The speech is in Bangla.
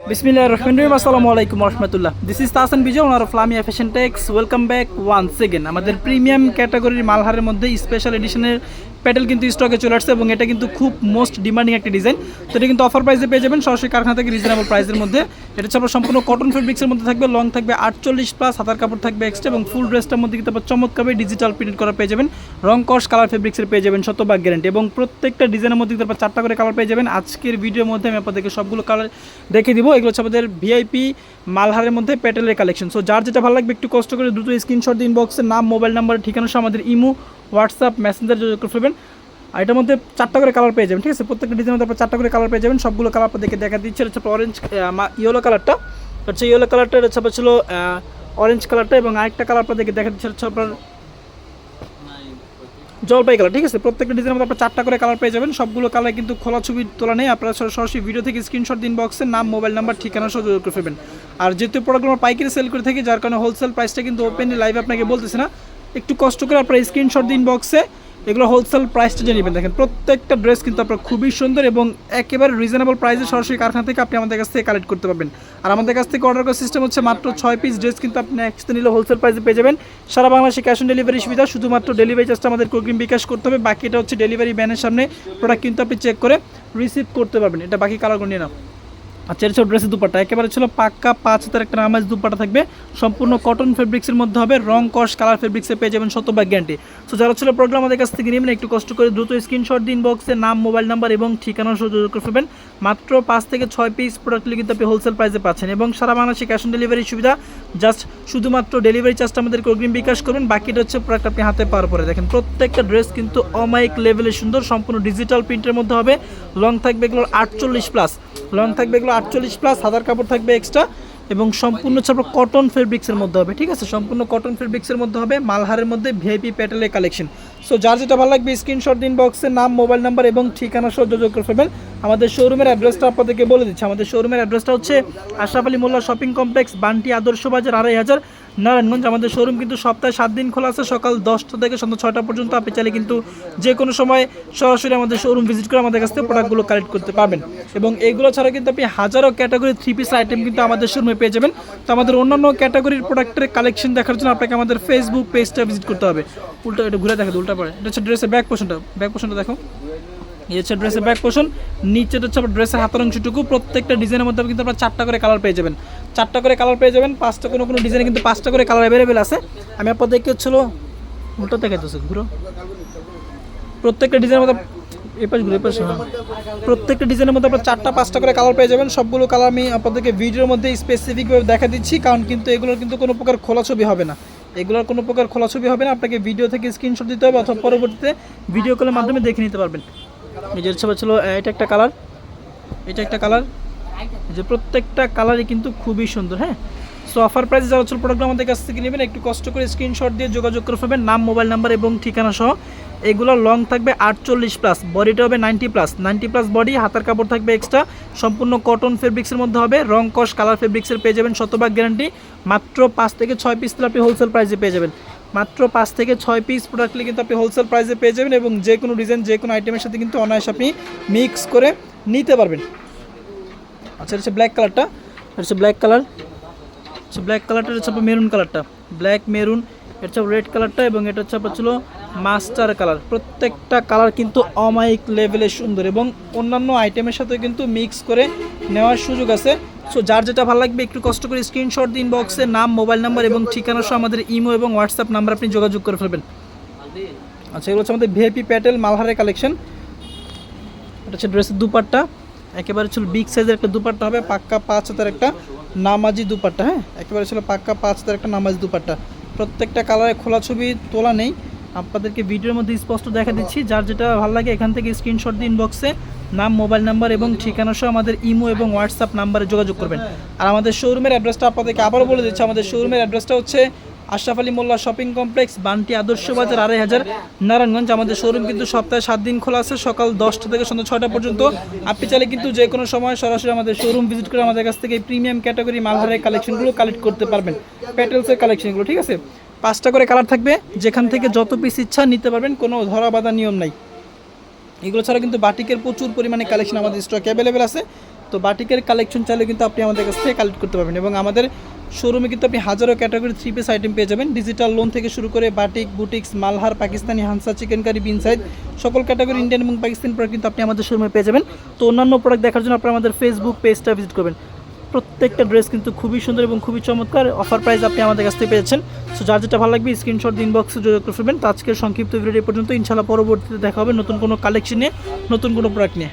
Bismillahirrahmanirrahim. Assalamualaikum warahmatullah. This is Tasan Bijay, owner of Lamia Fashion Techs. Welcome back once again. আমাদের প্রিমিয়াম ক্যাটাগরির মালহারের মধ্যে স্পেশাল এডিশনের প্যাটেল কিন্তু স্টকে চলে আসছে এবং এটা কিন্তু খুব মোস্ট ডিমান্ডিং একটা ডিজাইন। তো এটা কিন্তু অফার প্রাইসে পেয়ে যাবেন সরাসরি কারখানা থেকে রিজনেবল প্রাইসের মধ্যে। এটা হচ্ছে সম্পূর্ণ কটন ফেব্রিক্সের মধ্যে থাকবে, লং থাকবে 48 প্লাস, হাতার কাপড় থাকবে এক্সট্রা এবং ফুল ড্রেসটার মধ্যে কিন্তু চমৎকারভাবে ডিজিটাল প্রিন্ট করা পেয়ে যাবেন। রং কস কালার ফেব্রিক্সের পেয়ে যাবেন শতভাগ গ্যারান্টি এবং প্রত্যেকটা ডিজাইনের মধ্যে কিন্তু 4টা করে কালার পেয়ে যাবেন। আজকের ভিডিওর মধ্যে আমি আপনাদেরকে সবগুলো কালার দেখে দিব। এগুলো হচ্ছে আমাদের ভিআইপি মালহারের মধ্যে প্যাটেলের কালেকশন। সো যার যেটা ভালো লাগবে একটু কষ্ট করে দ্রুত স্ক্রিনশট দিন, ইনবক্সে নাম, মোবাইল নাম্বার, ঠিকানা সহ আমাদের ইমো, হোয়াটসঅ্যাপ, মেসেঞ্জার যোগাযোগ করে ফেলবেন। আর এটার মধ্যে 4টা করে কালার পেয়ে যাবেন, ঠিক আছে? প্রত্যেকটা ডিজাইনের মধ্যে 4টা করে কালার পেয়ে যাবেন। সবগুলো কালার আপনাদেরকে দেখা দিচ্ছে। হচ্ছে অরেঞ্জ ইয়েলো কালারটা, হচ্ছে ইয়েলো কালারটা হচ্ছে ছিল অরেঞ্জ কালারটা এবং আরেকটা কালার আপনাদেরকে দেখা দিচ্ছে হচ্ছে আপনার জলপাই কালার, ঠিক আছে? প্রত্যেকটা ডিজাইনের মধ্যে আপনার 4টা করে কালার পেয়ে যাবেন। সবগুলো কালার কিন্তু খোলা ছবি তোলা নেই, আপনারা সরাসরি ভিডিও থেকে স্ক্রিনশট দিন, বক্সে নাম, মোবাইল নাম্বার, ঠিকানা সহ যোগাযোগ করে ফেলবেন। আর যেহেতু প্রোডাক্টগুলো আমরা পাইকারি সেল করে থাকি, যার কারণে হোলসেল প্রাইসটা কিন্তু ওপেনলি লাইভে আপনাকে বলতেছে না। একটু কষ্ট করে আপনারা স্ক্রিনশট দিন, বক্সে এগুলো হোলসেল প্রাইসটা জেনে নেবেন। দেখেন প্রত্যেকটা ড্রেস কিন্তু আপনার খুবই সুন্দর এবং একেবারে রিজনেবল প্রাইসে সরাসরি কারখানা থেকে আপনি আমাদের কাছ থেকে কালেক্ট করতে পারবেন। আর আমাদের কাছ থেকে অর্ডার করার সিস্টেম হচ্ছে মাত্র 6 পিস ড্রেস কিন্তু আপনি একসাথে নিলে হোলসেল প্রাইসে পেয়ে যাবেন। সারা বাংলাদেশে ক্যাশ অন ডেলিভারি সুবিধা, শুধুমাত্র ডেলিভারি চার্জটা আমাদের অগ্রিম বিকাশ করতে হবে। বাকিটা হচ্ছে ডেলিভারি ব্যানের সামনে প্রোডাক্ট কিন্তু আপনি চেক করে রিসিভ করতে পারবেন। এটা বাকি কালারগুলো নিয়ে নাও। আচ্ছা, এটা ছিল ড্রেসের দুপাট্টা, একেবারে ছিল পাক্কা 5 হাতের একটা নামাজ দুপাট্টা থাকবে, সম্পূর্ণ কটন ফেব্রিক্সের মধ্যে হবে, রং কস কালার ফেব্রিক্সে পেয়ে যাবেন শতভাগ গ্যারান্টি। সো যারা ছিল প্রোগ্রাম আমাদের কাছ থেকে নেবেন একটু কষ্ট করে দ্রুত স্ক্রিনশট দিন, বক্সে নাম, মোবাইল নাম্বার এবং ঠিকানা সহ যোগাযোগ করে ফেলবেন। মাত্র 5 থেকে 6 পিস প্রোডাক্টগুলি কিন্তু আপনি হোলসেল প্রাইসে পাচ্ছেন এবং সারা বাংলাদেশে ক্যাশ অন ডেলিভারি সুবিধা। জাস্ট শুধুমাত্র ডেলিভারি চার্জটা আমাদেরকে অগ্রিম বিকাশ করবেন, বাকিটা হচ্ছে প্রোডাক্ট আপনি হাতে পাওয়ার পরে। দেখেন প্রত্যেকটা ড্রেস কিন্তু অমাইক লেভেলে সুন্দর, সম্পূর্ণ ডিজিটাল প্রিন্টের মধ্যে হবে। লং থাকবে এগুলো 48 প্লাস, লং থাকবে এগুলো 48 প্লাস, হাতার কাপড় থাকবে এক্সট্রা এবং সম্পূর্ণ হচ্ছে আপনার কটন ফেব্রিক্সের মধ্যে হবে, ঠিক আছে? সম্পূর্ণ কটন ফেব্রিক্সের মধ্যে হবে, মালহারের মধ্যে ভিআইপি প্যাটেলের কালেকশন। সো যার যেটা ভালো লাগবে স্ক্রিনশট দিন, বক্সে নাম, মোবাইল নাম্বার এবং ঠিকানা সহ যোগাযোগ করে ফেলবেন। আমাদের শোরুমের অ্যাড্রেসটা আপনাদেরকে বলে দিচ্ছি। আমাদের শোরুমের অ্যাড্রেসটা হচ্ছে আশরাফ আলী মোল্লা শপিং কমপ্লেক্স, বান্টি আদর্শ বাজার, 2500 নারায়ণগঞ্জ। আমাদের শোরুম কিন্তু সপ্তাহে 7 দিন খোলা আছে, সকাল 10টা থেকে সন্ধ্যা 6টা পর্যন্ত। আপনি চাইলে কিন্তু যে কোনো সময় সরাসরি আমাদের শোরুম ভিজিট করে আমাদের কাছ থেকে প্রোডাক্টগুলো কালেক্ট করতে পারবেন। এবং এইগুলো ছাড়া কিন্তু আপনি হাজারো ক্যাটাগরি 3 পিস আইটেম কিন্তু আমাদের শোরুমে পেয়ে যাবেন। তো আমাদের অন্যান্য ক্যাটাগরির প্রোডাক্টের কালেকশন দেখার জন্য আপনাকে আমাদের ফেসবুক পেজটা ভিজিট করতে হবে। উল্টা এটা ঘুরে দেখো, উল্টা পড়ে। এটা হচ্ছে ড্রেসের ব্যাক পোর্শনটা দেখো। এই হচ্ছে ড্রেসের ব্যাক পোর্শন, নিচেটা হচ্ছে ড্রেসের হাতের অংশটুকু। প্রত্যেকটা ডিজাইনের মধ্যে কিন্তু আপনারা 4টা করে কালার পেয়ে যাবেন, 4টা করে কালার পেয়ে যাবেন। 5টা কোনো ডিজাইনে কিন্তু 5টা করে কালার অ্যাভেলেবেল আছে। আমি আপনাদেরকে হচ্ছিল উল্টো দেখাইতেছি, ঘুরো। প্রত্যেকটা ডিজাইনের মধ্যে প্রত্যেকটা ডিজাইনের মধ্যে আপনার 4টা 5টা করে কালার পেয়ে যাবেন। সবগুলো কালার আমি আপনাদেরকে ভিডিওর মধ্যে স্পেসিফিকভাবে দেখা দিচ্ছি, কারণ কিন্তু এগুলোর কিন্তু কোনো প্রকার খোলা ছবি হবে না, এগুলোর কোনো প্রকার খোলা ছবি হবে না। আপনাকে ভিডিও থেকে স্ক্রিনশট দিতে হবে অথবা পরবর্তীতে ভিডিও কলের মাধ্যমে দেখে নিতে পারবেন। নিজের ছবি ছিল এটা একটা কালার, এটা একটা কালার, যে প্রত্যেকটা কালারই কিন্তু খুবই সুন্দর। হ্যাঁ, সো অফার প্রাইসে যারা হচ্ছে প্রোডাক্ট আমাদের কাছ থেকে নেবেন একটু কষ্ট করে স্ক্রিনশট দিয়ে যোগাযোগ করে ফেলবেন, নাম, মোবাইল নাম্বার এবং ঠিকানা সহ। এগুলো লং থাকবে 48 প্লাস, বডিটা হবে 90 প্লাস বডি, হাতার কাপড় থাকবে এক্সট্রা, সম্পূর্ণ কটন ফেব্রিক্সের মধ্যে হবে, রং কস কালার ফেব্রিক্সের পেয়ে যাবেন শতভাগ গ্যারান্টি। মাত্র 5 থেকে 6 পিস আপনি হোলসেল প্রাইসে পেয়ে যাবেন। মাত্র 5 থেকে 6 পিস প্রোডাক্টলি কিন্তু আপনি হোলসেল প্রাইসে পেয়ে যাবেন এবং যে কোনো ডিজাইন যে কোনো আইটেমের সাথে কিন্তু অনায়াসে আপনি মিক্স করে নিতে পারবেন। আচ্ছা, এটা হচ্ছে ব্ল্যাক কালারটা, এটা হচ্ছে ব্ল্যাক কালার, আচ্ছা ব্ল্যাক কালারটা হচ্ছে মেরুন কালারটা, ব্ল্যাক মেরুন, এটা হচ্ছে রেড কালারটা এবং এটা হচ্ছে আপনার ছিল মাস্টার কালার। প্রত্যেকটা কালার কিন্তু অমাইক লেভেলে সুন্দর এবং অন্যান্য আইটেমের সাথে কিন্তু মিক্স করে নেওয়ার সুযোগ আছে। সো যার যেটা ভালো লাগবে একটু কষ্ট করে স্ক্রিনশট দিন, বক্সে নাম, মোবাইল নাম্বার এবং ঠিকানা সহ আমাদের ইমো এবং হোয়াটসঅ্যাপ নাম্বার আপনি যোগাযোগ করে ফেলবেন। আচ্ছা, এগুলো হচ্ছে আমাদের ভিআইপি প্যাটেল মালহারের কালেকশন। এটা হচ্ছে ড্রেসের দুপাট্টা, একেবারে ছিল বিগ সাইজের একটা দুপাট্টা হবে, পাক্কা 5 হাতের একটা নামাজি দুপাট্টা। হ্যাঁ, একেবারে ছিল পাক্কা 5 হাতের একটা নামাজি দুপাট্টা। প্রত্যেকটা কালারে খোলা ছবি তোলা নেই, আপনাদেরকে ভিডিওর মধ্যে স্পষ্ট দেখা দিচ্ছি। যার যেটা ভালো লাগে এখান থেকে স্ক্রিনশট দিন, বক্সে নাম, মোবাইল নাম্বার এবং ঠিকানা সহ আমাদের ইমো এবং হোয়াটসঅ্যাপ নাম্বারে যোগাযোগ করবেন। আর আমাদের শোরুমের অ্যাড্রেসটা আপনাদেরকে আবারও বলে দিচ্ছি। আমাদের শোরুমের অ্যাড্রেসটা হচ্ছে আশরাফ আলী মোল্লা শপিং কমপ্লেক্স, বান্টি আদর্শ বাজার, 2500 নারায়ণগঞ্জ। আমাদের শোরুম কিন্তু সপ্তাহে 7 দিন খোলা আছে, সকাল 10টা থেকে সন্ধ্যা 6টা পর্যন্ত। আপনি চাইলে কিন্তু যে কোনো সময় সরাসরি আমাদের শোরুম ভিজিট করে আমাদের কাছ থেকে প্রিমিয়াম ক্যাটাগরি মালহারের কালেকশনগুলো কালেক্ট করতে পারবেন, প্যাটেলসের কালেকশনগুলো, ঠিক আছে? 5টা করে কালার থাকবে, যেখান থেকে যত পিস ইচ্ছা নিতে পারবেন, কোনো ধরা বাঁধা নিয়ম নাই। এগুলো ছাড়া কিন্তু বাটিকের প্রচুর পরিমাণে কালেকশন আমাদের স্টক অ্যাভেলেবেল আছে। তো বাটিকের কালেকশন চাইলে কিন্তু আপনি আমাদের কাছ থেকে কালেক্ট করতে পারবেন এবং আমাদের শোরুমে কিন্তু আপনি হাজারো ক্যাটাগরি 3 পিস আইটেম পেয়ে যাবেন। ডিজিটাল লোন থেকে শুরু করে batik, boutiques, Malhar, Pakistani, হানসা, chicken curry, বিন সাইড সকল ক্যাটাগরি ইন্ডিয়ান এবং পাকিস্তানি প্রোডাক্ট কিন্তু আপনি আমাদের শোরুমে পেয়ে যাবেন। তো অন্যান্য প্রোডাক্ট দেখার জন্য আপনারা আমাদের ফেসবুক পেজটা ভিজিট করবেন। প্রত্যেকটা ড্রেস কিন্তু খুবই সুন্দর এবং খুবই চমৎকার, অফার প্রাইস আপনি আমাদের কাছ থেকে পেয়েছেন। সো যার যেটা ভালো লাগবে স্ক্রিনশট দিন বক্সে যোগাযোগ করে ফেলবেন। তো আজকের সংক্ষিপ্ত ভিডিও পর্যন্ত, ইনশাআল্লাহ পরবর্তীতে দেখা হবে নতুন কোনো কালেকশন নিয়ে, নতুন কোনো প্রোডাক্ট নিয়ে।